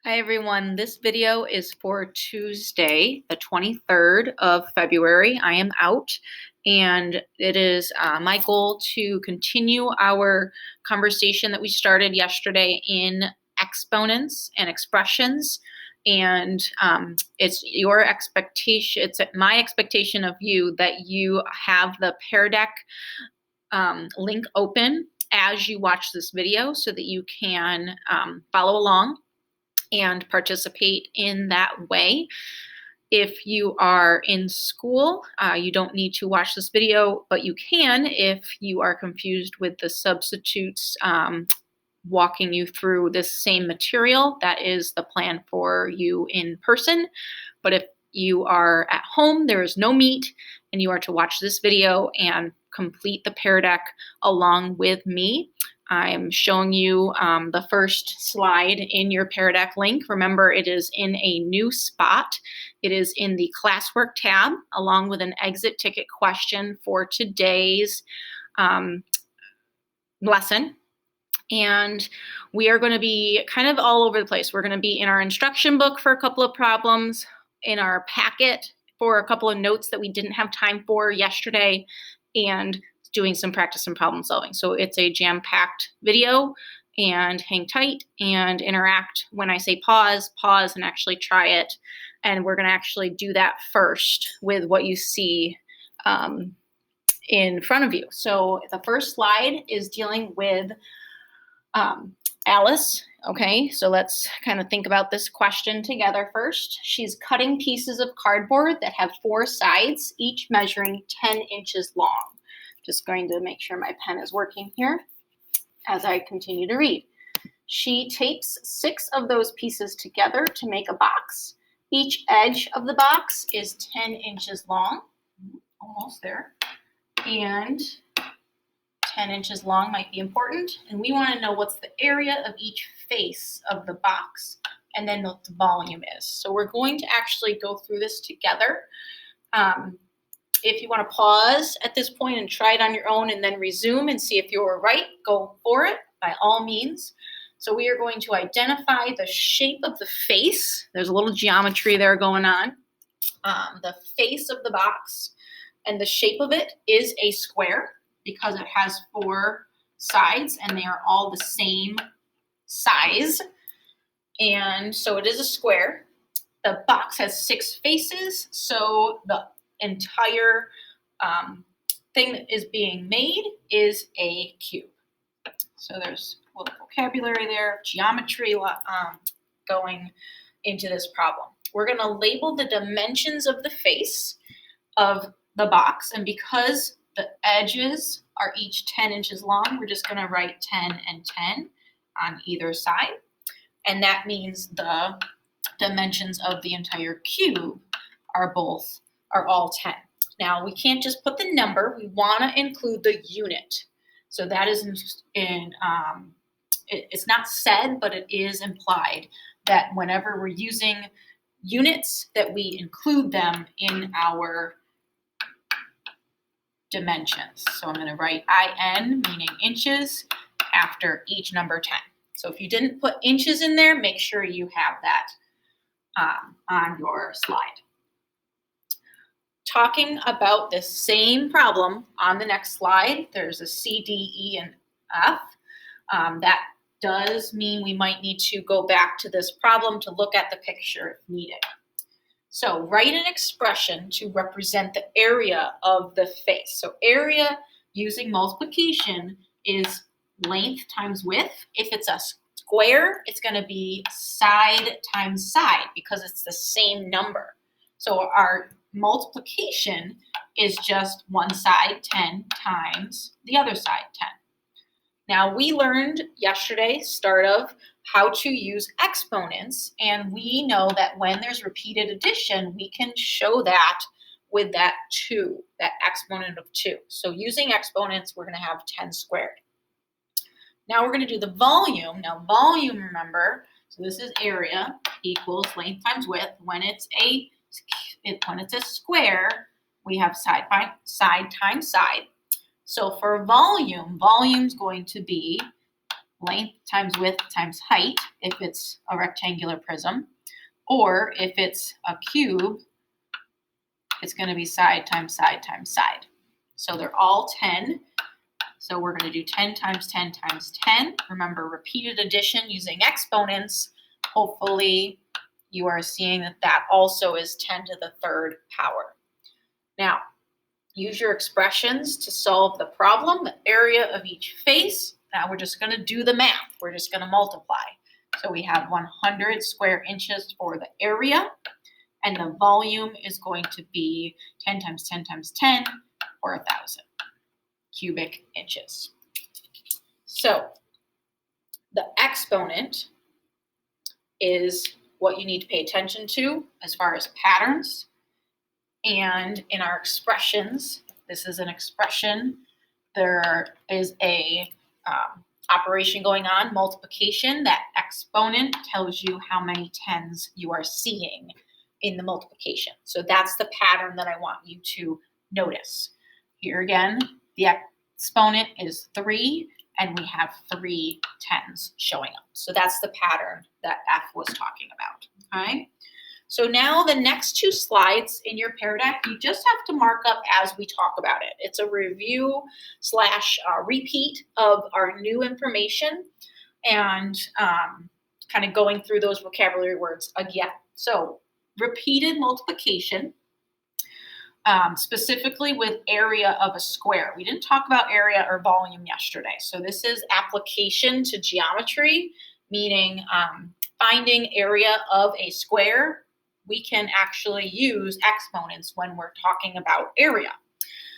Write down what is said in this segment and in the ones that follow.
Hi everyone, this video is for Tuesday, the 23rd of February. I am out and it is my goal to continue our conversation that we started yesterday in exponents and expressions. And it's your expectation, it's my expectation of you that you have the Pear Deck link open as you watch this video so that you can follow along and participate in that way. If you are in school, you don't need to watch this video, but you can if you are confused with the substitutes walking you through this same material. That is the plan for you in person. But if you are at home, there is no meet, and you are to watch this video and complete the Pear Deck along with me. I'm showing you the first slide in your Pear Deck link. Remember, it is in a new spot. It is in the classwork tab, along with an exit ticket question for today's lesson. And we are going to be kind of all over the place. We're going to be in our instruction book for a couple of problems, in our packet for a couple of notes that we didn't have time for yesterday, and doing some practice and problem solving. So it's a jam-packed video, and hang tight and interact. When I say pause and actually try it. And we're going to actually do that first with what you see in front of you. So the first slide is dealing with Alice. Okay, so let's kind of think about this question together first. She's cutting pieces of cardboard that have 4 sides, each measuring 10 inches long. Just going to make sure my pen is working here as I continue to read. She tapes 6 of those pieces together to make a box. Each edge of the box is 10 inches long, almost there, and 10 inches long might be important. And we want to know what's the area of each face of the box, and then what the volume is. So we're going to actually go through this together. If you want to pause at this point and try it on your own and then resume and see if you were right, go for it by all means. So we are going to identify the shape of the face. There's a little geometry there going on. The face of the box, and the shape of it is a square because it has 4 sides and they are all the same size. And so it is a square. The box has 6 faces, so the entire thing that is being made is a cube. So there's a little vocabulary there, geometry going into this problem. We're going to label the dimensions of the face of the box, and because the edges are each 10 inches long, we're just going to write 10 and 10 on either side, and that means the dimensions of the entire cube are all 10. Now, we can't just put the number. We want to include the unit. So that is it's not said, but it is implied that whenever we're using units, that we include them in our dimensions. So I'm going to write IN, meaning inches, after each number 10. So if you didn't put inches in there, make sure you have that on your slide. Talking about the same problem on the next slide, there's a C, D, E, and F. That does mean we might need to go back to this problem to look at the picture if needed. So write an expression to represent the area of the face. So area using multiplication is length times width. If it's a square, it's going to be side times side because it's the same number. So our multiplication is just one side 10 times the other side 10. Now, we learned yesterday, start of, how to use exponents, and we know that when there's repeated addition, we can show that with that 2, that exponent of 2. So using exponents, we're going to have 10 squared. Now we're going to do the volume. Now volume, remember, so this is area equals length times width. When it's a square, we have side times side. So for volume's going to be length times width times height if it's a rectangular prism, or if it's a cube, it's going to be side times side times side. So they're all 10. So we're going to do 10 times 10 times 10. Remember, repeated addition using exponents. Hopefully you are seeing that that also is 10 to the third power. Now, use your expressions to solve the problem, the area of each face. Now we're just going to do the math. We're just going to multiply. So we have 100 square inches for the area, and the volume is going to be 10 times 10 times 10, or 1,000 cubic inches. So the exponent is what you need to pay attention to as far as patterns. And in our expressions, this is an expression. There is a operation going on, multiplication. That exponent tells you how many tens you are seeing in the multiplication. So that's the pattern that I want you to notice. Here again, the exponent is 3, and we have 3 tens showing up. So that's the pattern that F was talking about. Okay. So now the next 2 slides in your pear deck, you just have to mark up as we talk about it. It's a review / repeat of our new information and kind of going through those vocabulary words again. So repeated multiplication, specifically with area of a square. We didn't talk about area or volume yesterday. So this is application to geometry, meaning finding area of a square. We can actually use exponents when we're talking about area.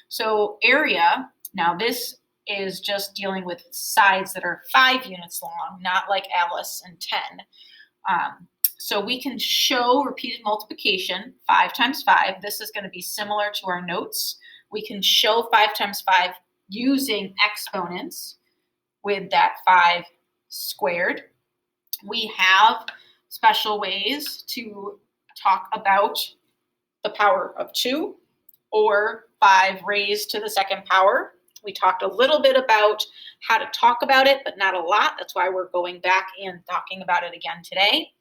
So area, now this is just dealing with sides that are 5 units long, not like Alice and 10. So we can show repeated multiplication, 5 times 5. This is going to be similar to our notes. We can show 5 times 5 using exponents with that 5 squared. We have special ways to talk about the power of 2 or 5 raised to the second power. We talked a little bit about how to talk about it, but not a lot. That's why we're going back and talking about it again today.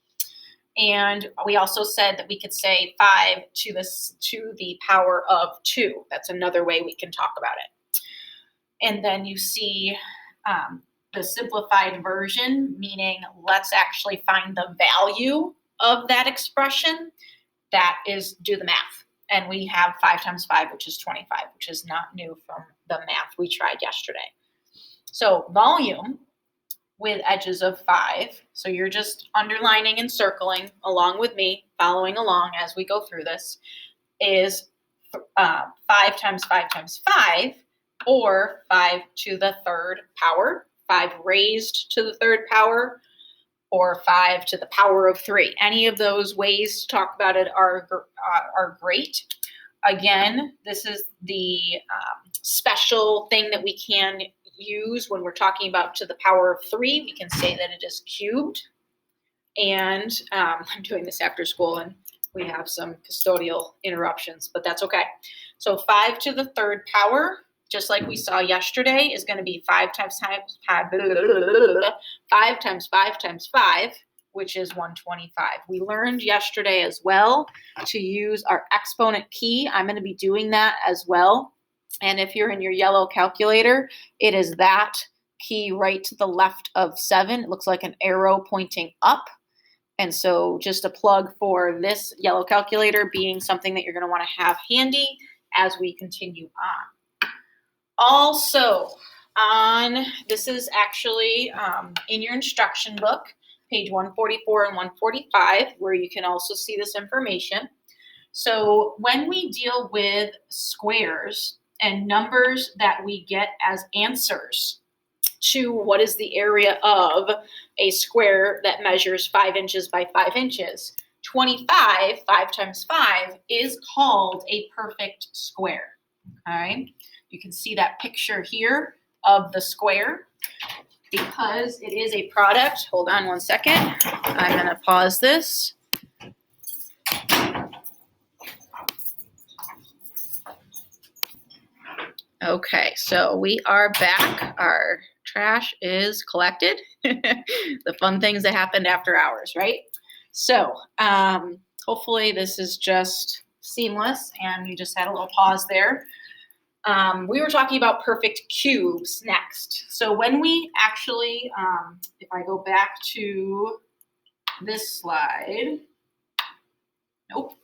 And we also said that we could say 5 to the power of 2. That's another way we can talk about it. And then you see the simplified version, meaning let's actually find the value of that expression. That is do the math. And we have 5 times 5, which is 25, which is not new from the math we tried yesterday. So volume with edges of 5. So you're just underlining and circling along with me, following along as we go through this, is 5 times 5 times 5, or 5 to the third power, 5 raised to the third power, or 5 to the power of 3. Any of those ways to talk about it are great. Again, this is the special thing that we can use when we're talking about to the power of 3. We can say that it is cubed. And I'm doing this after school, and we have some custodial interruptions, but that's okay. So 5 to the third power, just like we saw yesterday, is going to be 5 times 5 times 5 times 5, which is 125. We learned yesterday as well to use our exponent key. I'm going to be doing that as well. And if you're in your yellow calculator, it is that key right to the left of 7. It looks like an arrow pointing up. And so just a plug for this yellow calculator being something that you're going to want to have handy as we continue on. Also, this is actually in your instruction book, page 144 and 145, where you can also see this information. So when we deal with squares and numbers that we get as answers to what is the area of a square that measures 5 inches by 5 inches, 25, 5 times 5, is called a perfect square. Okay? You can see that picture here of the square because it is a product. Hold on one second. I'm going to pause this. Okay, so we are back. Our trash is collected. The fun things that happened after hours, right? So hopefully this is just seamless and you just had a little pause there. We were talking about perfect cubes next. So when we actually, if I go back to this slide, nope,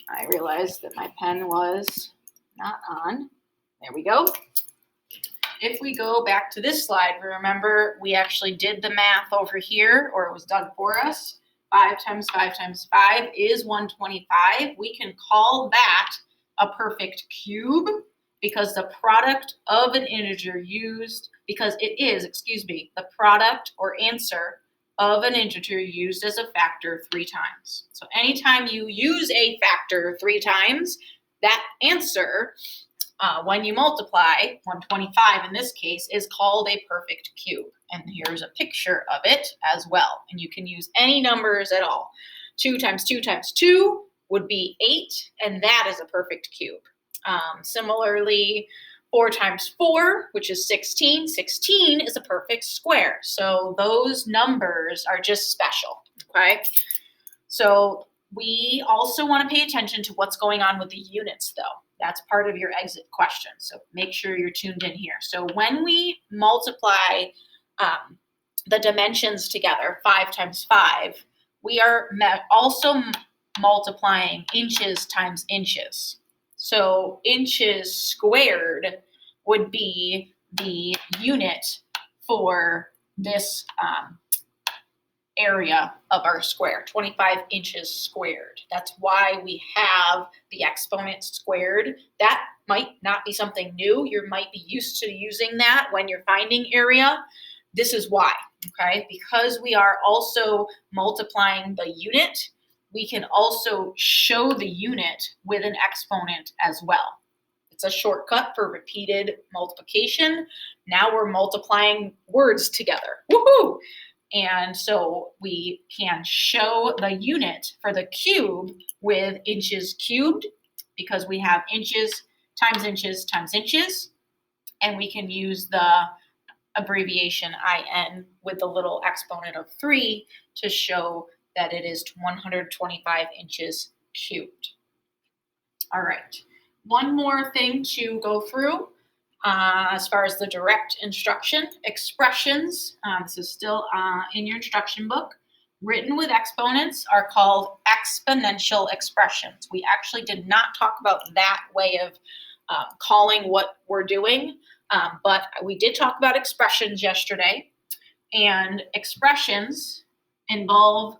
I realized that my pen was not on. There we go. If we go back to this slide, remember we actually did the math over here, or it was done for us. 5 times 5 times 5 is 125. We can call that a perfect cube because the product of an integer used, because it is, the product or answer of an integer used as a factor 3 times. So anytime you use a factor 3 times, that answer, when you multiply, 125 in this case, is called a perfect cube. And here's a picture of it as well. And you can use any numbers at all. 2 times 2 times 2 would be 8, and that is a perfect cube. Similarly, 4 times 4, which is 16. 16 is a perfect square. So those numbers are just special, okay? So we also want to pay attention to what's going on with the units, though. That's part of your exit question. So make sure you're tuned in here. So when we multiply the dimensions together, 5 times 5, we are also multiplying inches times inches. So inches squared would be the unit for this area of our square, 25 inches squared. That's why we have the exponent squared. That might not be something new. You might be used to using that when you're finding area. This is why, okay? Because we are also multiplying the unit, we can also show the unit with an exponent as well. It's a shortcut for repeated multiplication. Now we're multiplying words together. Woohoo! And so we can show the unit for the cube with inches cubed because we have inches times inches times inches. And we can use the abbreviation IN with the little exponent of 3 to show that it is 125 inches cubed. All right. One more thing to go through. As far as the direct instruction, expressions, this is still in your instruction book, written with exponents are called exponential expressions. We actually did not talk about that way of calling what we're doing, but we did talk about expressions yesterday, and expressions involve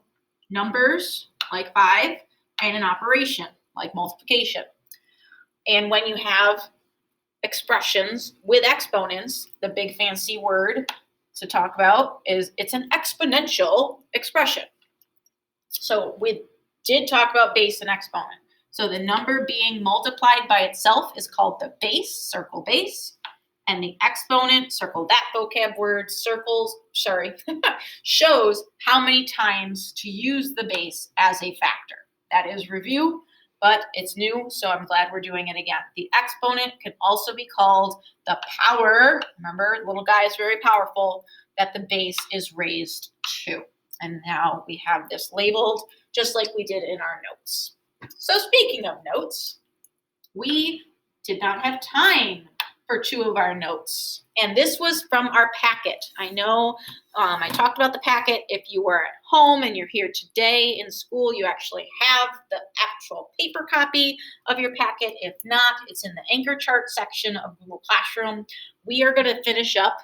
numbers like 5 and an operation like multiplication. And when you have expressions with exponents, the big fancy word to talk about is it's an exponential expression. So we did talk about base and exponent. So the number being multiplied by itself is called the base, circle base, and the exponent, circle that vocab word, shows how many times to use the base as a factor. That is review, but it's new, so I'm glad we're doing it again. The exponent can also be called the power. Remember, little guy is very powerful, that the base is raised to. And now we have this labeled just like we did in our notes. So speaking of notes, we did not have time for 2 of our notes. And this was from our packet. I know I talked about the packet. If you were at home and you're here today in school, you actually have the actual paper copy of your packet. If not, it's in the anchor chart section of Google Classroom. We are going to finish up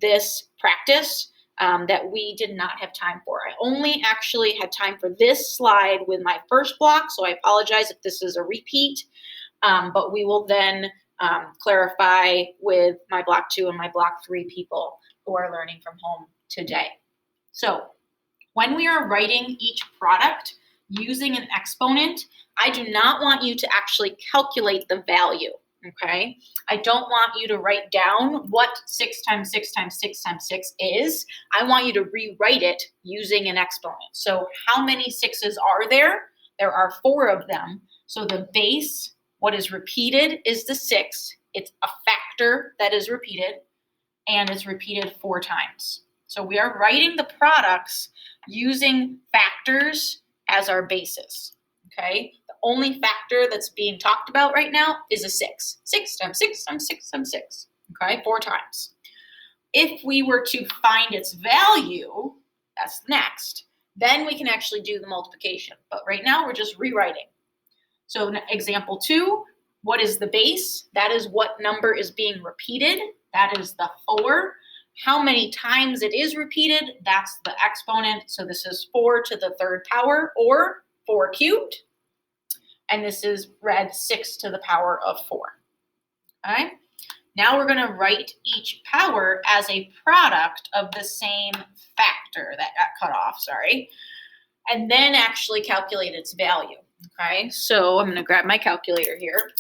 this practice that we did not have time for. I only actually had time for this slide with my first block, so I apologize if this is a repeat, but we will then clarify with my block 2 and my block 3 people who are learning from home today. So when we are writing each product using an exponent, I do not want you to actually calculate the value, okay? I don't want you to write down what 6 times 6 times 6 times 6 is. I want you to rewrite it using an exponent. So how many 6s are there? There are 4 of them. So the base, what is repeated, is the 6. It's a factor that is repeated. and it's repeated 4 times. So we are writing the products using factors as our basis, okay? The only factor that's being talked about right now is a 6. 6 times 6 times 6 times 6, okay? 4 times. If we were to find its value, that's next, then we can actually do the multiplication. But right now we're just rewriting. So example 2, what is the base? That is what number is being repeated. That is the 4. How many times it is repeated, that's the exponent. So this is 4 to the 3rd power, or 4 cubed. And this is read 6 to the power of 4. Okay? Now we're going to write each power as a product of the same factor that got cut off, and then actually calculate its value. Okay, so I'm going to grab my calculator here.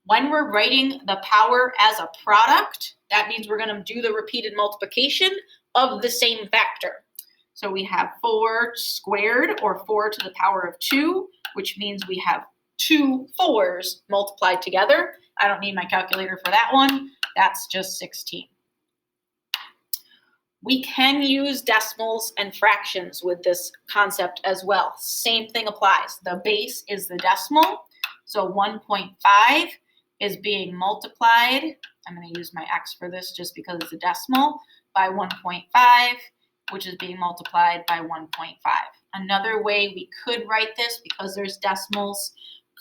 When we're writing the power as a product, that means we're going to do the repeated multiplication of the same factor. So we have 4 squared, or 4 to the power of 2, which means we have 2 4s multiplied together. I don't need my calculator for that one. That's just 16. We can use decimals and fractions with this concept as well. Same thing applies. The base is the decimal. So 1.5 is being multiplied. I'm going to use my x for this just because it's a decimal, by 1.5, which is being multiplied by 1.5. Another way we could write this, because there's decimals,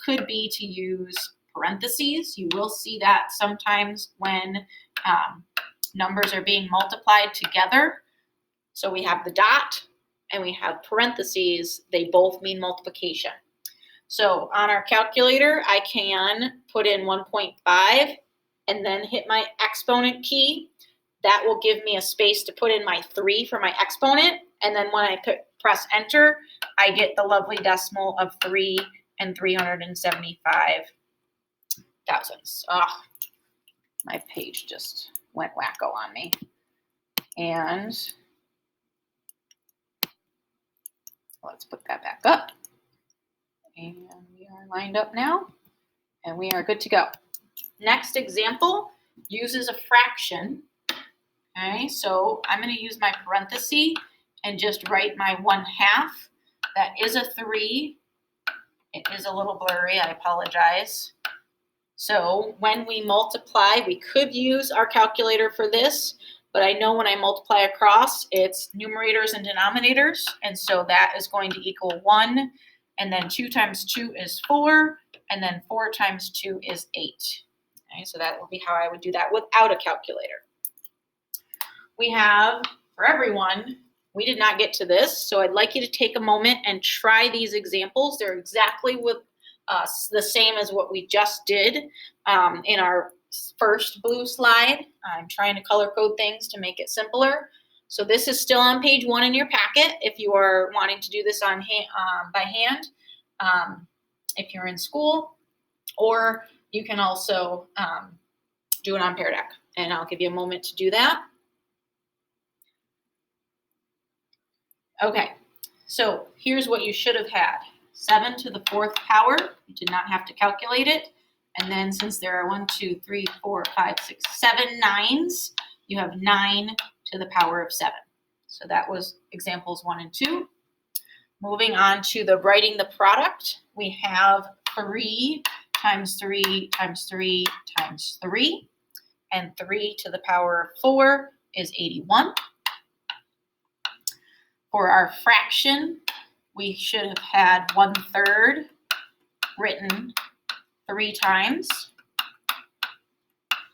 could be to use parentheses. You will see that sometimes when numbers are being multiplied together. So we have the dot and we have parentheses. They both mean multiplication. So on our calculator, I can put in 1.5 and then hit my exponent key. That will give me a space to put in my 3 for my exponent. And then when I press enter, I get the lovely decimal of 3 and 375 thousandths. Oh, my page just went wacko on me. And let's put that back up. And we are lined up now, and we are good to go. Next example uses a fraction. Okay, so I'm going to use my parenthesis and just write my 1/2. That is a 3. It is a little blurry, I apologize. So when we multiply, we could use our calculator for this, but I know when I multiply across, it's numerators and denominators, and so that is going to equal 1, and then 2 times 2 is 4, and then 4 times 2 is 8. Okay, so that will be how I would do that without a calculator. We have, for everyone, we did not get to this, so I'd like you to take a moment and try these examples. They're exactly the same as what we just did in our first blue slide. I'm trying to color code things to make it simpler. So this is still on page 1 in your packet if you are wanting to do this by hand if you're in school, or you can also do it on Pear Deck, and I'll give you a moment to do that. Okay, so here's what you should have had. 7 to the 4th power, you did not have to calculate it. And then since there are 1, 2, 3, 4, 5, 6, 7 9s, you have 9 to the power of 7. So that was examples 1 and 2. Moving on to the writing the product, we have 3 times 3 times 3 times 3. And 3 to the power of 4 is 81. For our fraction, we should have had 1/3 written 3 times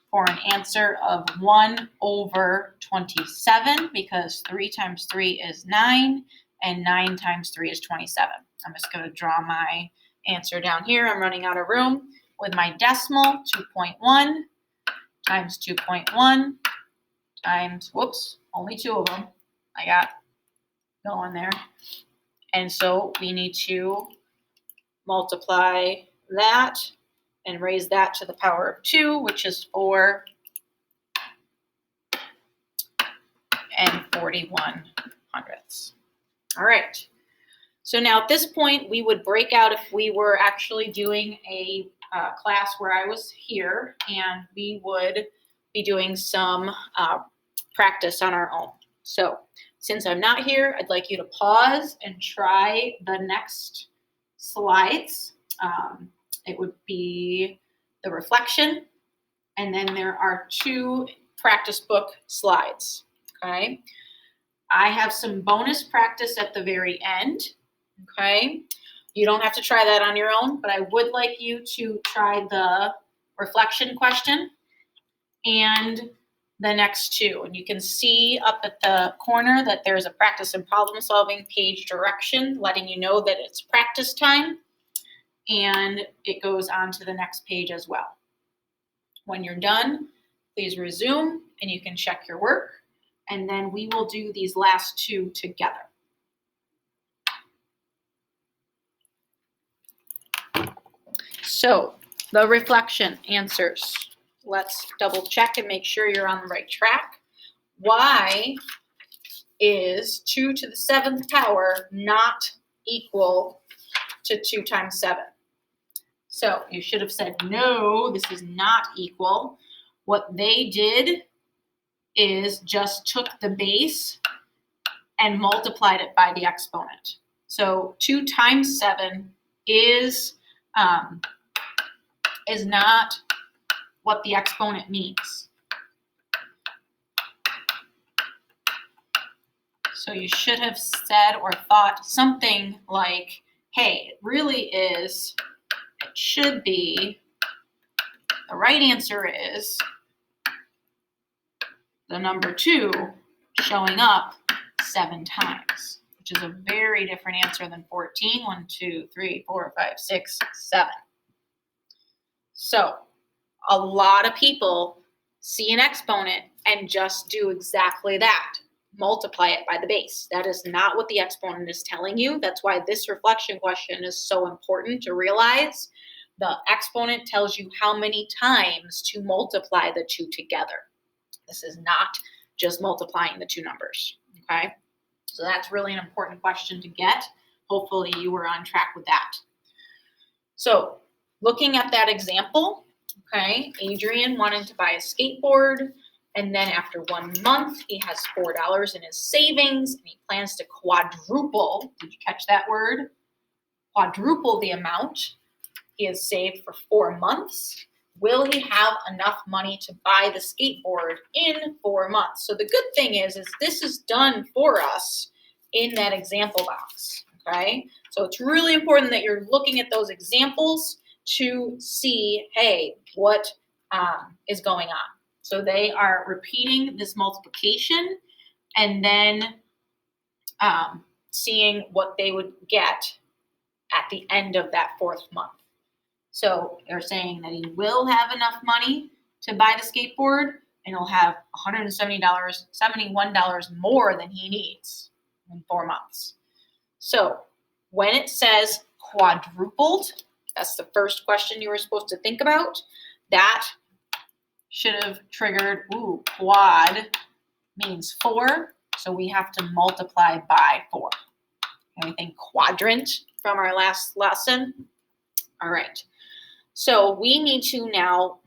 for an answer of 1/27, because 3 times 3 is 9, and 9 times 3 is 27. I'm just going to draw my answer down here. I'm running out of room. With my decimal, 2.1 times 2.1 times, whoops, only 2 of them I got going there. And so we need to multiply that and raise that to the power of 2, which is 4 and 41 hundredths. All right. So now at this point, we would break out if we were actually doing a class where I was here, and we would be doing some practice on our own. So since I'm not here, I'd like you to pause and try the next slides. It would be the reflection, and then there are 2 practice book slides, okay? I have some bonus practice at the very end, okay? You don't have to try that on your own, but I would like you to try the reflection question and the next 2. And you can see up at the corner that there's a practice and problem solving page direction letting you know that it's practice time, and it goes on to the next page as well. When you're done, please resume and you can check your work, and then we will do these last 2 together. So the reflection answers. Let's double check and make sure you're on the right track. Why is 2 to the 7th power not equal to 2 times 7? So you should have said, no, this is not equal. What they did is just took the base and multiplied it by the exponent. So 2 times 7 is not what the exponent means. So you should have said or thought something like, hey, it really is, it should be, the right answer is the number 2 showing up 7 times, which is a very different answer than 14. 1, 2, 3, 4, 5, 6, 7. So a lot of people see an exponent and just do exactly that. Multiply it by the base. That is not what the exponent is telling you. That's why this reflection question is so important to realize. The exponent tells you how many times to multiply the 2 together. This is not just multiplying the 2 numbers, okay? So that's really an important question to get. Hopefully you were on track with that. So looking at that example, okay, Adrian wanted to buy a skateboard, and then after 1 month, he has $4 in his savings, and he plans to quadruple, did you catch that word? Quadruple the amount he has saved for 4 months. Will he have enough money to buy the skateboard in 4 months? So the good thing is this is done for us in that example box, okay? So it's really important that you're looking at those examples to see, hey, what is going on. So they are repeating this multiplication and then seeing what they would get at the end of that 4th month. So they're saying that he will have enough money to buy the skateboard, and he'll have $71 more than he needs in 4 months. So when it says quadrupled, that's the first question you were supposed to think about. That should have triggered, quad means 4, so we have to multiply by 4. And we think quadrant from our last lesson. All right. So we need to now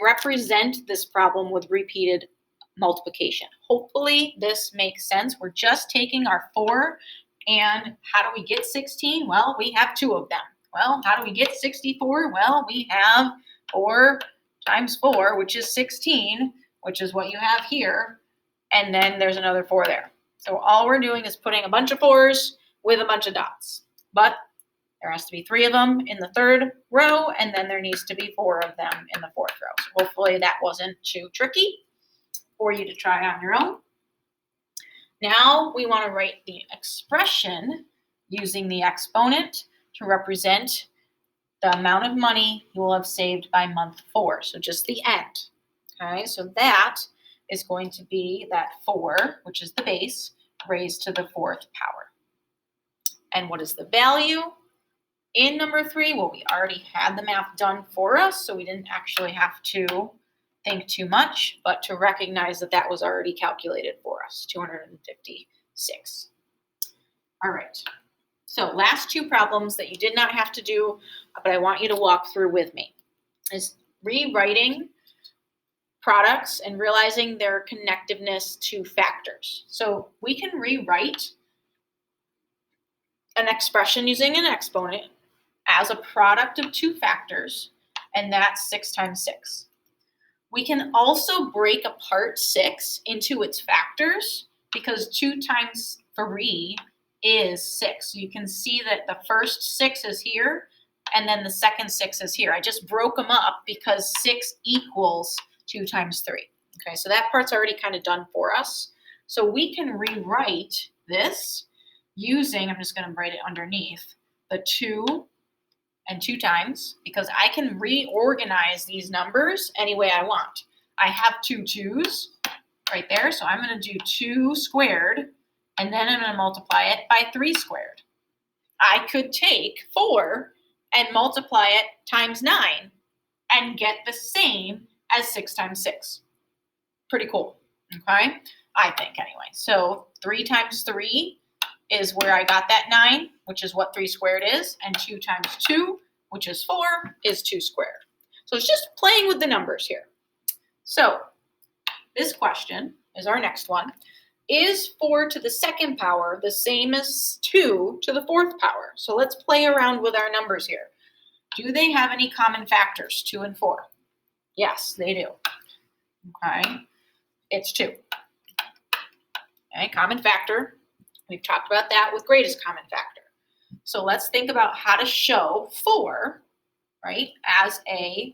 represent this problem with repeated multiplication. Hopefully this makes sense. We're just taking our 4, and how do we get 16? Well, we have 2 of them. Well, how do we get 64? Well, we have 4 times 4, which is 16, which is what you have here, and then there's another 4 there. So all we're doing is putting a bunch of 4s with a bunch of dots. But there has to be 3 of them in the 3rd row, and then there needs to be 4 of them in the 4th row. So hopefully that wasn't too tricky for you to try on your own. Now we want to write the expression using the exponent to represent the amount of money you will have saved by month 4. So just the end. Okay, so that is going to be that 4, which is the base, raised to the 4th power. And what is the value in number 3? Well, we already had the math done for us, so we didn't actually have to think too much, but to recognize that that was already calculated for us, 256. All right, so last 2 problems that you did not have to do, but I want you to walk through with me, is rewriting products and realizing their connectiveness to factors. So we can rewrite an expression using an exponent as a product of two factors, and that's 6 times 6. We can also break apart 6 into its factors because 2 times 3 is 6. So you can see that the first 6 is here and then the second 6 is here. I just broke them up because 6 equals 2 times 3. Okay, so that part's already kind of done for us. So we can rewrite this using, I'm just going to write it underneath, the 2 and 2 times, because I can reorganize these numbers any way I want. I have 2 2's right there, so I'm going to do 2 squared, and then I'm going to multiply it by 3 squared. I could take 4 and multiply it times 9 and get the same as 6 times 6. Pretty cool, okay? I think anyway. So 3 times 3 is where I got that 9, which is what 3 squared is, and 2 times 2, which is 4, is 2 squared. So it's just playing with the numbers here. So this question is our next one. Is 4 to the second power the same as 2 to the fourth power? So let's play around with our numbers here. Do they have any common factors, 2 and 4? Yes, they do. Okay, it's 2. Okay, common factor. We've talked about that with greatest common factor. So let's think about how to show 4, right, as a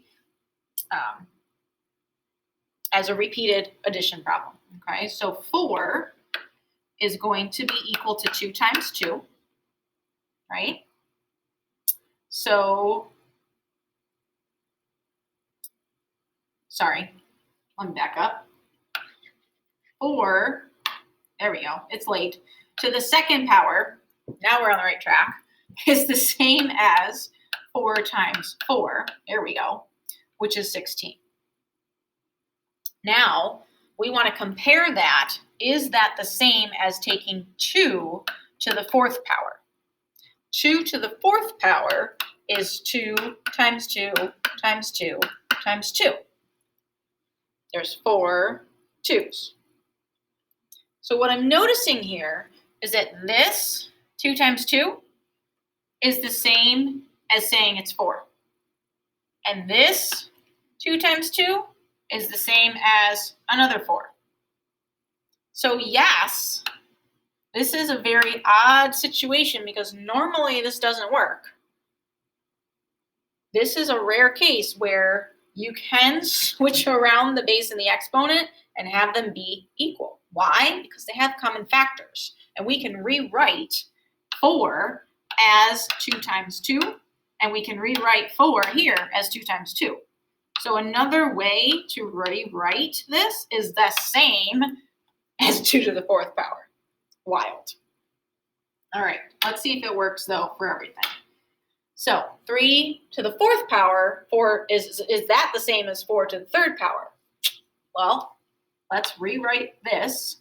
repeated addition problem. Okay, so 4 is going to be equal to 2 times 2, right? So, sorry, let me back up. 4, there we go, it's late, to the second power, now we're on the right track, is the same as 4 times 4, there we go, which is 16. Now, we want to compare that. Is that the same as taking 2 to the fourth power? 2 to the fourth power is 2 times 2 times 2 times 2. There's 4 2's. So what I'm noticing here is that this 2 times 2 is the same as saying it's 4. And this 2 times 2 is the same as another 4. So yes, this is a very odd situation because normally this doesn't work. This is a rare case where you can switch around the base and the exponent and have them be equal. Why? Because they have common factors. And we can rewrite 4 as 2 times 2, and we can rewrite 4 here as 2 times 2. So another way to rewrite this is the same as 2 to the fourth power. Wild. All right, let's see if it works though for everything. So 3 to the fourth power, 4 is that the same as 4 to the third power? Well, let's rewrite this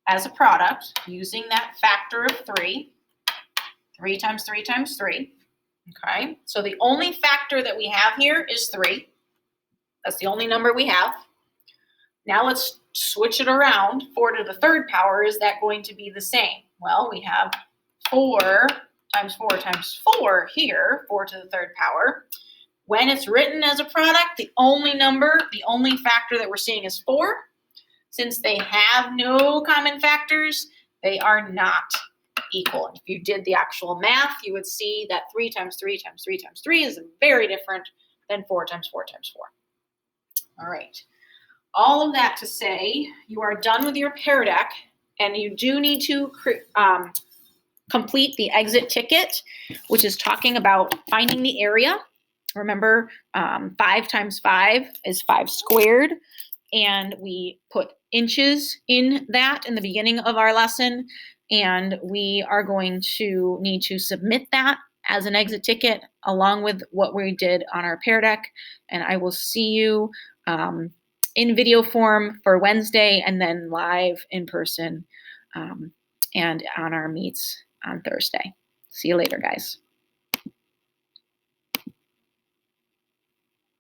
as a product using that factor of 3. 3 times 3 times 3. Okay, so the only factor that we have here is 3. That's the only number we have. Now let's switch it around. 4 to the third power, is that going to be the same? Well, we have 4 times 4 times 4 here, 4 to the third power. When it's written as a product, the only factor that we're seeing is 4. Since they have no common factors, they are not equal. If you did the actual math, you would see that 3 times 3 times 3 times 3 is very different than 4 times 4 times 4. All right. All of that to say, you are done with your pear deck, and you do need to complete the exit ticket, which is talking about finding the area. Remember, 5 times 5 is 5 squared, and we put inches in that in the beginning of our lesson, and we are going to need to submit that as an exit ticket along with what we did on our pear deck, and I will see you in video form for Wednesday and then live in person and on our meets on Thursday. See you later, guys.